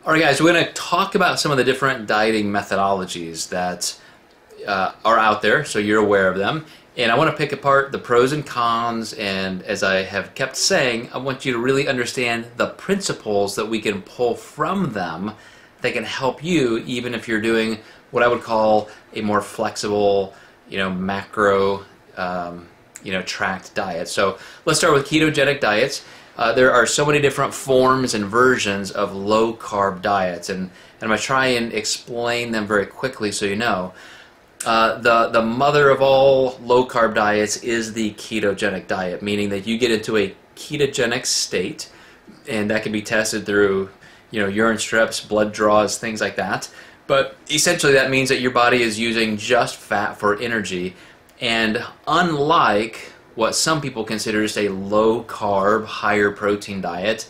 All right, guys, we're going to talk about some of the different dieting methodologies that are out there, so you're aware of them. And I want to pick apart the pros and cons, and as I have kept saying, I want you to really understand the principles that we can pull from them that can help you, even if you're doing what I would call a more flexible, macro, tracked diet. So let's start with ketogenic diets. There are so many different forms and versions of low-carb diets, and I'm going to try and explain them very quickly so you know. The mother of all low-carb diets is the ketogenic diet, meaning that you get into a ketogenic state, and that can be tested through urine strips, blood draws, things like that. But essentially that means that your body is using just fat for energy, and unlike what some people consider just a low-carb, higher protein diet,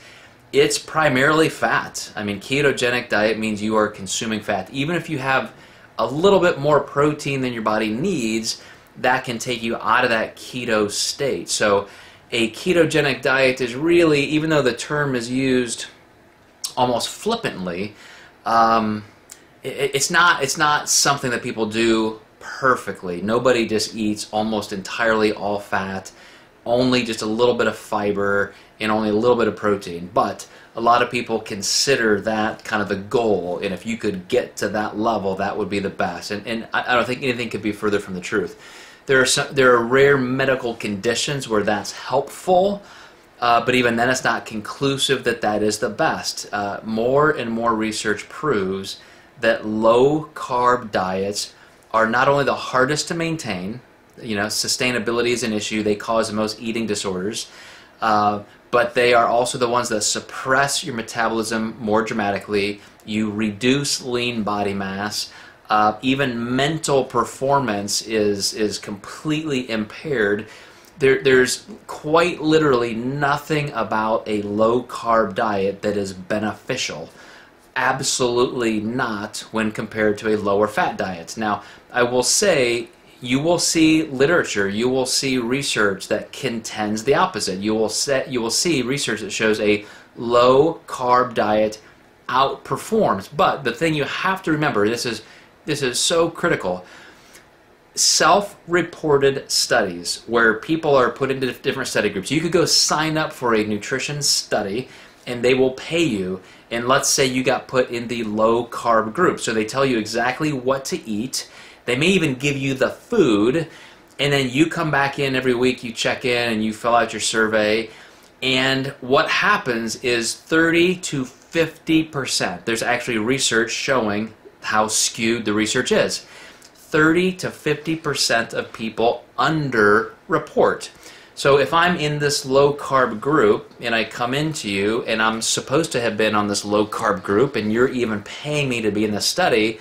it's primarily fat. I mean, ketogenic diet means you are consuming fat. Even if you have a little bit more protein than your body needs, that can take you out of that keto state. So a ketogenic diet is really, even though the term is used almost flippantly, it's not something that people do perfectly. Nobody just eats almost entirely all fat, only just a little bit of fiber and only a little bit of protein. But a lot of people consider that kind of the goal, and if you could get to that level, that would be the best. And I don't think anything could be further from the truth. There are rare medical conditions where that's helpful, but even then it's not conclusive that that is the best. More and more research proves that low-carb diets are not only the hardest to maintain, sustainability is an issue, they cause the most eating disorders, but they are also the ones that suppress your metabolism more dramatically. You reduce lean body mass. Even mental performance is completely impaired. There's quite literally nothing about a low-carb diet that is beneficial. Absolutely not when compared to a lower fat diet. Now, I will say, you will see literature, you will see research that contends the opposite. You will see research that shows a low-carb diet outperforms. But the thing you have to remember, this is so critical. Self-reported studies where people are put into different study groups. You could go sign up for a nutrition study and they will pay you, and let's say you got put in the low-carb group. So they tell you exactly what to eat. They may even give you the food, and then you come back in every week, you check in, and you fill out your survey, and what happens is 30 to 50%. There's actually research showing how skewed the research is. 30 to 50% of people underreport. So if I'm in this low-carb group and I come into you and I'm supposed to have been on this low-carb group and you're even paying me to be in the study,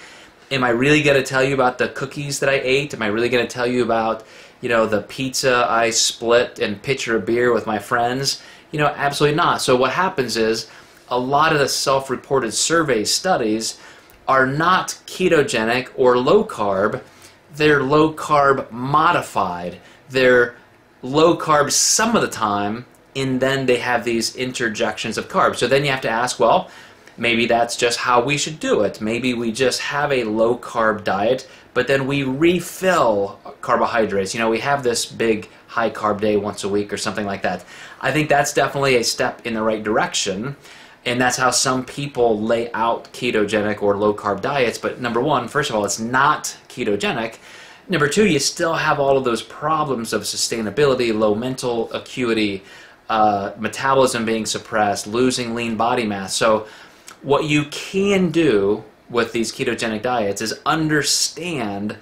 am I really going to tell you about the cookies that I ate? Am I really going to tell you about, the pizza I split and pitcher of beer with my friends? Absolutely not. So what happens is a lot of the self-reported survey studies are not ketogenic or low-carb. They're low-carb modified. They're low-carb some of the time, and then they have these interjections of carbs. So then you have to ask, well, maybe that's just how we should do it. Maybe we just have a low-carb diet, but then we refill carbohydrates. We have this big high-carb day once a week or something like that. I think that's definitely a step in the right direction, and that's how some people lay out ketogenic or low-carb diets. But number one, first of all, it's not ketogenic. Number two, you still have all of those problems of sustainability, low mental acuity, metabolism being suppressed, losing lean body mass. So what you can do with these ketogenic diets is understand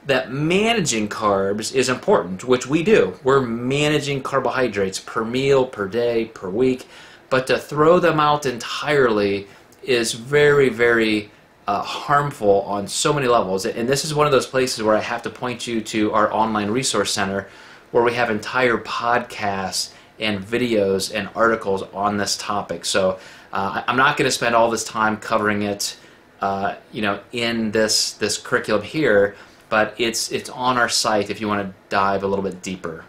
that managing carbs is important, which we do. We're managing carbohydrates per meal, per day, per week, but to throw them out entirely is very, very harmful on so many levels. And this is one of those places where I have to point you to our online resource center, where we have entire podcasts and videos and articles on this topic. So I'm not going to spend all this time covering it in this curriculum here, but it's on our site if you want to dive a little bit deeper.